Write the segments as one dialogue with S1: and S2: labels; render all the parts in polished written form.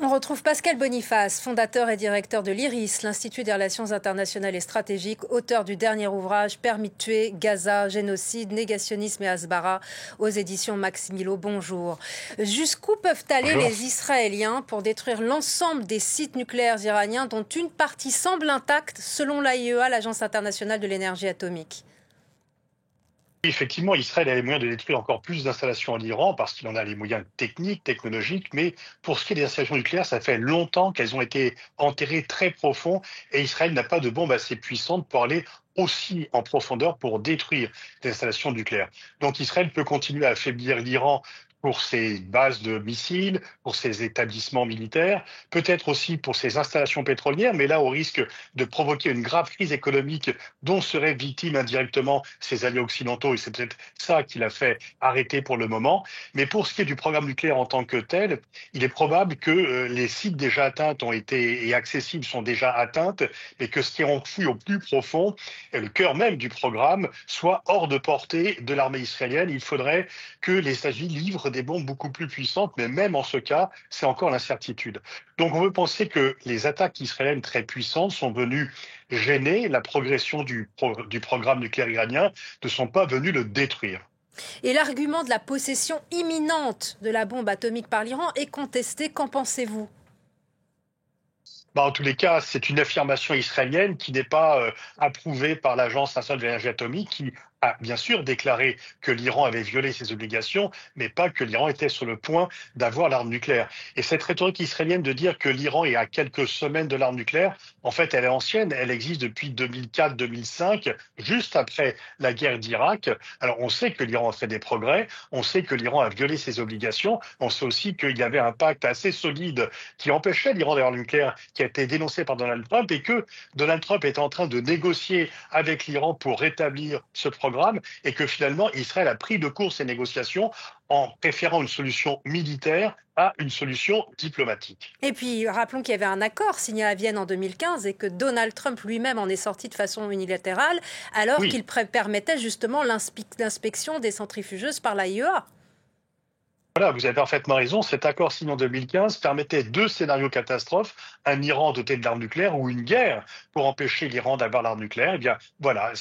S1: On retrouve Pascal Boniface, fondateur et directeur de l'IRIS, l'Institut des relations internationales et stratégiques, auteur du dernier ouvrage Permis de tuer, Gaza, génocide, négationnisme et Hasbara, aux éditions Maximilo. Bonjour. Jusqu'où peuvent aller
S2: Bonjour.
S1: les Israéliens pour détruire l'ensemble des sites nucléaires iraniens dont une partie semble intacte selon l'AIEA, l'Agence internationale de l'énergie atomique?
S2: Effectivement, Israël a les moyens de détruire encore plus d'installations en Iran parce qu'il en a les moyens techniques, technologiques, mais pour ce qui est des installations nucléaires, ça fait longtemps qu'elles ont été enterrées très profond et Israël n'a pas de bombe assez puissante pour aller aussi en profondeur pour détruire des installations nucléaires. Donc Israël peut continuer à affaiblir l'Iran pour ses bases de missiles, pour ses établissements militaires, peut-être aussi pour ses installations pétrolières, mais là au risque de provoquer une grave crise économique dont seraient victimes indirectement ses alliés occidentaux, et c'est peut-être ça qui l'a fait arrêter pour le moment. Mais pour ce qui est du programme nucléaire en tant que tel, il est probable que les sites déjà atteints ont été et accessibles sont déjà atteintes, mais que ce qui est enfoui au plus profond, et le cœur même du programme, soit hors de portée de l'armée israélienne. Il faudrait que les États-Unis livrent des bombes beaucoup plus puissantes, mais même en ce cas, c'est encore l'incertitude. Donc on veut penser que les attaques israéliennes très puissantes sont venues gêner la progression du programme nucléaire iranien, ne sont pas venus le détruire.
S1: Et l'argument de la possession imminente de la bombe atomique par l'Iran est contesté. Qu'en pensez-vous?
S2: Bah, en tous les cas, c'est une affirmation israélienne qui n'est pas approuvée par l'Agence internationale de l'énergie atomique, qui a bien sûr déclaré que l'Iran avait violé ses obligations, mais pas que l'Iran était sur le point d'avoir l'arme nucléaire. Et cette rhétorique israélienne de dire que l'Iran est à quelques semaines de l'arme nucléaire, en fait, elle est ancienne, elle existe depuis 2004-2005, juste après la guerre d'Irak. Alors, on sait que l'Iran a fait des progrès, on sait que l'Iran a violé ses obligations, on sait aussi qu'il y avait un pacte assez solide qui empêchait l'Iran d'avoir le nucléaire, qui a été dénoncé par Donald Trump, et que Donald Trump est en train de négocier avec l'Iran pour rétablir ce programme, et que finalement Israël a pris de court ces négociations en préférant une solution militaire à une solution diplomatique.
S1: Et puis, rappelons qu'il y avait un accord signé à Vienne en 2015 et que Donald Trump lui-même en est sorti de façon unilatérale, alors qu'il
S2: Oui,
S1: permettait justement l'inspection des centrifugeuses par l'AIEA.
S2: voilà, vous avez parfaitement raison. Cet accord signé en 2015 permettait deux scénarios catastrophes, un Iran doté de l'arme nucléaire ou une guerre pour empêcher l'Iran d'avoir l'arme nucléaire. Eh bien, voilà,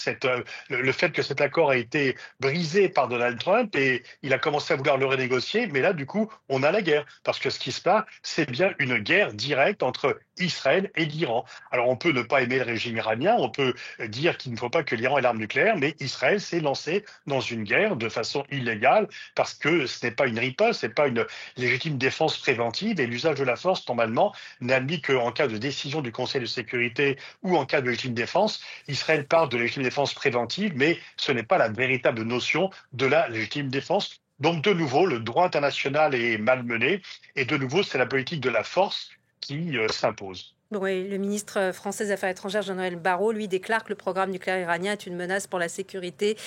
S2: le fait que cet accord a été brisé par Donald Trump et il a commencé à vouloir le renégocier, mais là, du coup, on a la guerre. Parce que ce qui se passe, c'est bien une guerre directe entre Israël et l'Iran. Alors, on peut ne pas aimer le régime iranien, on peut dire qu'il ne faut pas que l'Iran ait l'arme nucléaire, mais Israël s'est lancé dans une guerre de façon illégale parce que ce n'est pas une riposte, ce n'est pas une légitime défense préventive et l'usage de la force, normalement, n'est admis qu'en cas de décision du Conseil de sécurité ou en cas de légitime défense. Israël parle de légitime défense préventive, mais ce n'est pas la véritable notion de la légitime défense. Donc, de nouveau, le droit international est malmené et de nouveau, c'est la politique de la force qui s'impose.
S1: Oui, le ministre français des Affaires étrangères, Jean-Noël Barrot, lui déclare que le programme nucléaire iranien est une menace pour la sécurité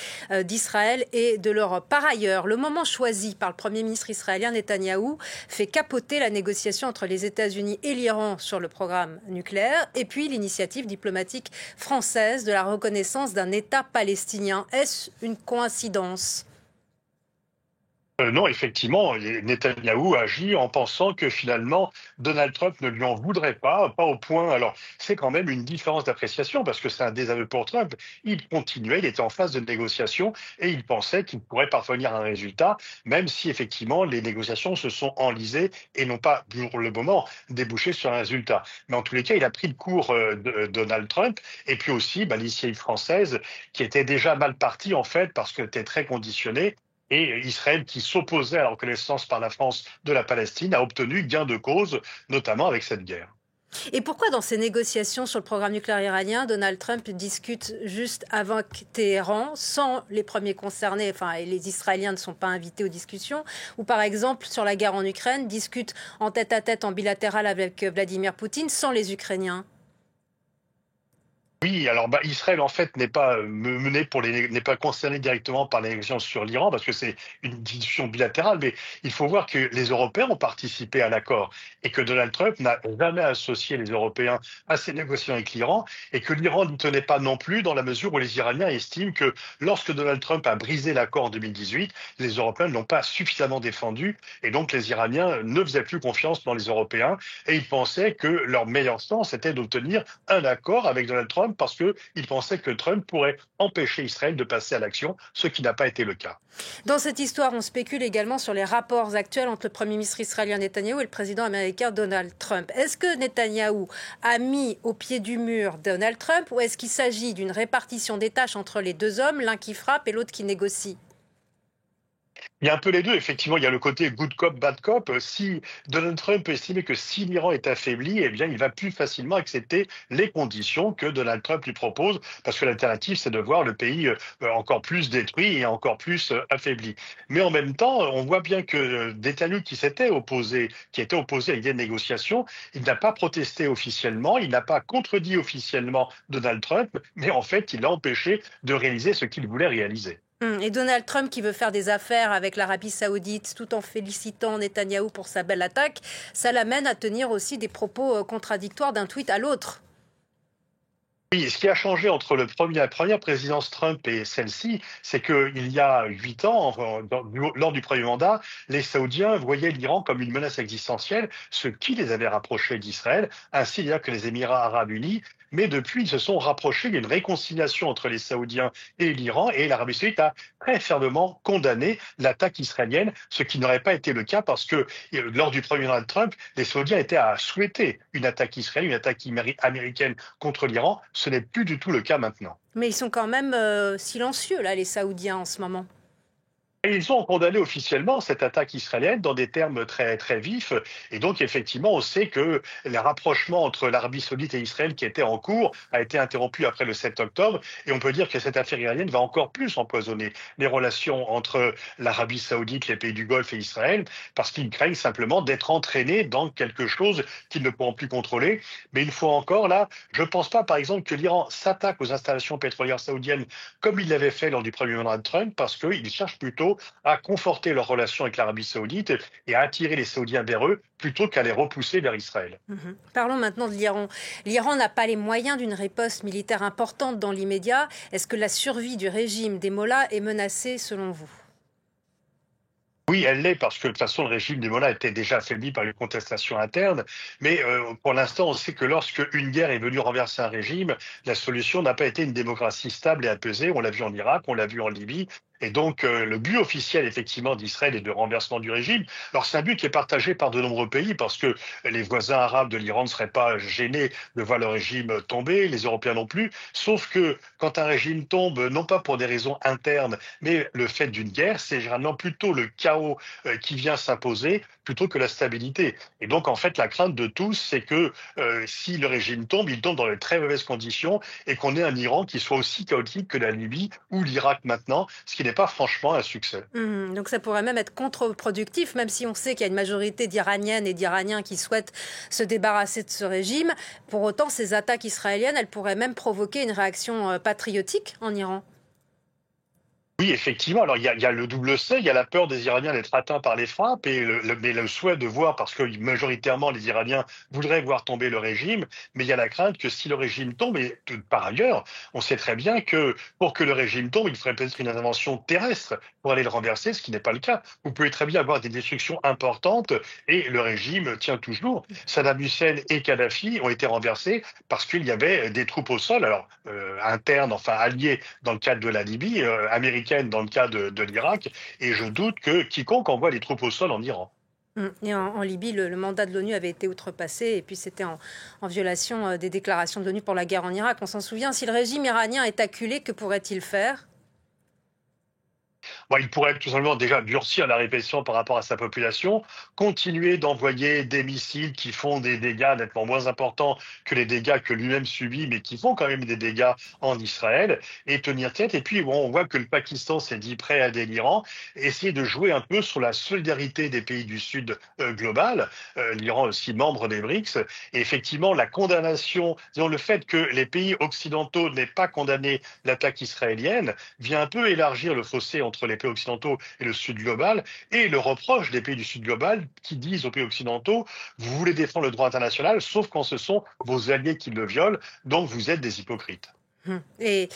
S1: d'Israël et de l'Europe. Par ailleurs, le moment choisi par le Premier ministre israélien Netanyahou fait capoter la négociation entre les États-Unis et l'Iran sur le programme nucléaire et puis l'initiative diplomatique française de la reconnaissance d'un État palestinien. Est-ce une coïncidence?
S2: Non, effectivement, Netanyahou agit en pensant que finalement Donald Trump ne lui en voudrait pas, pas au point. Alors, c'est quand même une différence d'appréciation parce que c'est un désaveu pour Trump. Il continuait, il était en phase de négociation et il pensait qu'il pourrait parvenir à un résultat, même si effectivement les négociations se sont enlisées et n'ont pas, pour le moment, débouché sur un résultat. Mais en tous les cas, il a pris le cours de Donald Trump et puis aussi l'initiative française qui était déjà mal partie en fait parce qu'elle était très conditionnée et Israël, qui s'opposait à la reconnaissance par la France de la Palestine, a obtenu gain de cause, notamment avec cette guerre.
S1: Et pourquoi dans ces négociations sur le programme nucléaire iranien, Donald Trump discute juste avec Téhéran, sans les premiers concernés, enfin, et les Israéliens ne sont pas invités aux discussions, ou par exemple sur la guerre en Ukraine, discute en tête-à-tête, en bilatéral avec Vladimir Poutine, sans les Ukrainiens?
S2: Oui, alors Israël en fait n'est pas n'est pas concerné directement par les négociations sur l'Iran parce que c'est une discussion bilatérale, mais il faut voir que les Européens ont participé à l'accord et que Donald Trump n'a jamais associé les Européens à ces négociations avec l'Iran et que l'Iran n'y tenait pas non plus dans la mesure où les Iraniens estiment que lorsque Donald Trump a brisé l'accord en 2018, les Européens ne l'ont pas suffisamment défendu et donc les Iraniens ne faisaient plus confiance dans les Européens et ils pensaient que leur meilleure chance était d'obtenir un accord avec Donald Trump parce qu'il pensait que Trump pourrait empêcher Israël de passer à l'action, ce qui n'a pas été le cas.
S1: Dans cette histoire, on spécule également sur les rapports actuels entre le Premier ministre israélien Netanyahou et le président américain Donald Trump. Est-ce que Netanyahou a mis au pied du mur Donald Trump ou est-ce qu'il s'agit d'une répartition des tâches entre les deux hommes, l'un qui frappe et l'autre qui négocie?
S2: Il y a un peu les deux, effectivement, il y a le côté good cop, bad cop. Si Donald Trump estimait que si l'Iran est affaibli, eh bien, il va plus facilement accepter les conditions que Donald Trump lui propose, parce que l'alternative, c'est de voir le pays encore plus détruit et encore plus affaibli. Mais en même temps, on voit bien que Netanyahu, qui était opposé à l'idée de négociation, il n'a pas protesté officiellement, il n'a pas contredit officiellement Donald Trump, mais en fait, il l'a empêché de réaliser ce qu'il voulait réaliser.
S1: Et Donald Trump qui veut faire des affaires avec l'Arabie Saoudite tout en félicitant Netanyahou pour sa belle attaque, ça l'amène à tenir aussi des propos contradictoires d'un tweet à l'autre.
S2: Oui, ce qui a changé entre la première présidence Trump et celle-ci, c'est qu'il y a 8 ans, lors du premier mandat, les Saoudiens voyaient l'Iran comme une menace existentielle, ce qui les avait rapprochés d'Israël, ainsi d'ailleurs que les Émirats arabes unis. Mais depuis, ils se sont rapprochés. Il y a une réconciliation entre les Saoudiens et l'Iran, et l'Arabie saoudite a très fermement condamné l'attaque israélienne, ce qui n'aurait pas été le cas parce que lors du premier mandat de Trump, les Saoudiens étaient à souhaiter une attaque israélienne, une attaque américaine contre l'Iran. Ce n'est plus du tout le cas maintenant.
S1: Mais ils sont quand même silencieux, là, les Saoudiens, en ce moment.
S2: Et ils ont condamné officiellement cette attaque israélienne dans des termes très, très vifs. Et donc, effectivement, on sait que le rapprochement entre l'Arabie saoudite et Israël qui était en cours a été interrompu après le 7 octobre. Et on peut dire que cette affaire iranienne va encore plus empoisonner les relations entre l'Arabie saoudite, les pays du Golfe et Israël, parce qu'ils craignent simplement d'être entraînés dans quelque chose qu'ils ne pourront plus contrôler. Mais une fois encore, là, je ne pense pas, par exemple, que l'Iran s'attaque aux installations pétrolières saoudiennes comme il l'avait fait lors du premier mandat de Trump, parce qu'ils cherchent plutôt à conforter leurs relations avec l'Arabie saoudite et à attirer les Saoudiens vers eux plutôt qu'à les repousser vers Israël.
S1: Parlons maintenant de l'Iran. L'Iran n'a pas les moyens d'une riposte militaire importante dans l'immédiat. Est-ce que la survie du régime des Mollahs est menacée selon vous?
S2: Oui, elle l'est parce que de toute façon, le régime des Mollahs était déjà affaibli par une contestation interne. Mais pour l'instant, on sait que lorsque une guerre est venue renverser un régime, la solution n'a pas été une démocratie stable et apaisée. On l'a vu en Irak, on l'a vu en Libye. Et donc, le but officiel, effectivement, d'Israël est de renversement du régime. Alors, c'est un but qui est partagé par de nombreux pays parce que les voisins arabes de l'Iran ne seraient pas gênés de voir le régime tomber, les Européens non plus. Sauf que quand un régime tombe, non pas pour des raisons internes, mais le fait d'une guerre, c'est généralement plutôt le chaos qui vient s'imposer plutôt que la stabilité. Et donc, en fait, la crainte de tous, c'est que si le régime tombe, il tombe dans de très mauvaises conditions et qu'on ait un Iran qui soit aussi chaotique que la Libye ou l'Irak maintenant, ce qui n'est pas franchement un succès.
S1: Donc ça pourrait même être contre-productif, même si on sait qu'il y a une majorité d'Iraniennes et d'Iraniens qui souhaitent se débarrasser de ce régime. Pour autant, ces attaques israéliennes, elles pourraient même provoquer une réaction patriotique en Iran.
S2: Oui, effectivement. Alors, il y a le double C, il y a la peur des Iraniens d'être atteints par les frappes, et mais le souhait de voir, parce que majoritairement les Iraniens voudraient voir tomber le régime, mais il y a la crainte que si le régime tombe, et par ailleurs, on sait très bien que pour que le régime tombe, il faudrait peut-être une intervention terrestre pour aller le renverser, ce qui n'est pas le cas. Vous pouvez très bien avoir des destructions importantes et le régime tient toujours. Saddam Hussein et Kadhafi ont été renversés parce qu'il y avait des troupes au sol, alors internes, enfin alliées dans le cadre de la Libye, américaines dans le cas de l'Irak, et je doute que quiconque envoie des troupes au sol en Iran.
S1: Et en Libye, le mandat de l'ONU avait été outrepassé et puis c'était en violation des déclarations de l'ONU pour la guerre en Irak. On s'en souvient. Si le régime iranien est acculé, que pourrait-il faire?
S2: Bon, il pourrait tout simplement déjà durcir la répression par rapport à sa population, continuer d'envoyer des missiles qui font des dégâts nettement moins importants que les dégâts que lui-même subit, mais qui font quand même des dégâts en Israël, et tenir tête. Et puis, bon, on voit que le Pakistan s'est dit prêt à aider l'Iran, essayer de jouer un peu sur la solidarité des pays du Sud global, l'Iran aussi membre des BRICS, et effectivement, la condamnation, disons, le fait que les pays occidentaux n'aient pas condamné l'attaque israélienne vient un peu élargir le fossé entre les pays occidentaux et le Sud global, et le reproche des pays du Sud global qui disent aux pays occidentaux, vous voulez défendre le droit international, sauf quand ce sont vos alliés qui le violent, donc vous êtes des hypocrites.
S1: Et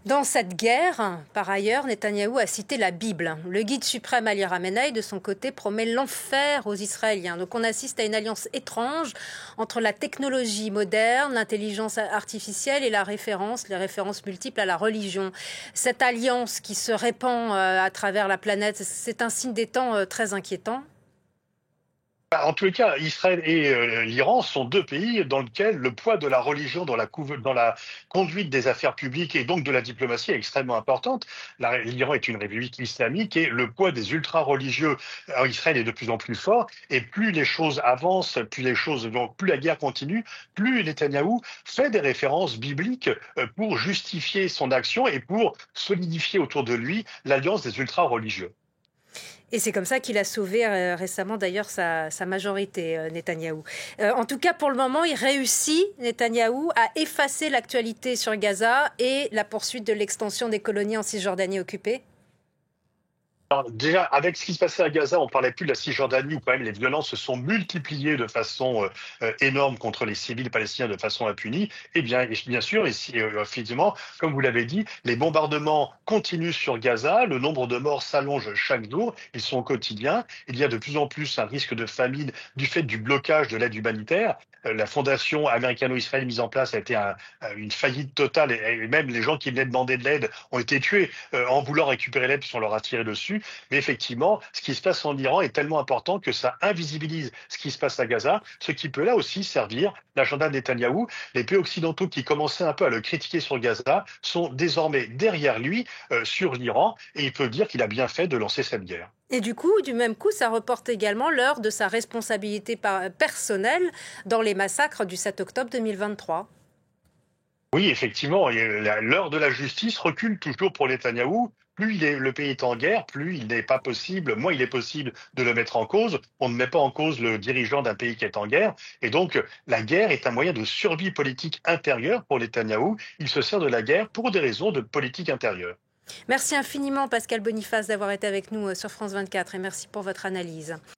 S1: dans cette guerre, par ailleurs, Netanyahou a cité la Bible. Le guide suprême Ali Khamenei, de son côté, promet l'enfer aux Israéliens. Donc on assiste à une alliance étrange entre la technologie moderne, l'intelligence artificielle et les références multiples à la religion. Cette alliance qui se répand à travers la planète, c'est un signe des temps très inquiétant.
S2: En tous les cas, Israël et l'Iran sont deux pays dans lesquels le poids de la religion dans la conduite des affaires publiques et donc de la diplomatie est extrêmement importante. L'Iran est une république islamique et le poids des ultra-religieux en Israël est de plus en plus fort. Et plus les choses avancent, plus la guerre continue, plus Netanyahou fait des références bibliques pour justifier son action et pour solidifier autour de lui l'alliance des ultra-religieux.
S1: Et c'est comme ça qu'il a sauvé récemment d'ailleurs sa majorité, Netanyahou. En tout cas, pour le moment, il réussit, Netanyahou, à effacer l'actualité sur Gaza et la poursuite de l'extension des colonies en Cisjordanie occupée.
S2: Alors, déjà, avec ce qui se passait à Gaza, on parlait plus de la Cisjordanie où quand même les violences se sont multipliées de façon énorme contre les civils palestiniens de façon impunie. Bien sûr, effectivement, comme vous l'avez dit, les bombardements continuent sur Gaza. Le nombre de morts s'allonge chaque jour. Ils sont quotidiens. Il y a de plus en plus un risque de famine du fait du blocage de l'aide humanitaire. La fondation américano-israélienne mise en place a été une faillite totale et même les gens qui venaient demander de l'aide ont été tués en voulant récupérer l'aide puisqu'on leur a tiré dessus. Mais effectivement, ce qui se passe en Iran est tellement important que ça invisibilise ce qui se passe à Gaza, ce qui peut là aussi servir l'agenda de Netanyahou. Les pays occidentaux qui commençaient un peu à le critiquer sur Gaza sont désormais derrière lui sur l'Iran et il peut dire qu'il a bien fait de lancer cette guerre.
S1: Et du coup, du même coup, ça reporte également l'heure de sa responsabilité personnelle dans les massacres du 7 octobre 2023.
S2: Oui, effectivement, l'heure de la justice recule toujours pour Netanyahou. Le pays est en guerre, plus il n'est pas possible, moins il est possible de le mettre en cause. On ne met pas en cause le dirigeant d'un pays qui est en guerre. Et donc, la guerre est un moyen de survie politique intérieure pour Netanyahou. Il se sert de la guerre pour des raisons de politique intérieure.
S1: Merci infiniment, Pascal Boniface, d'avoir été avec nous sur France 24 et merci pour votre analyse.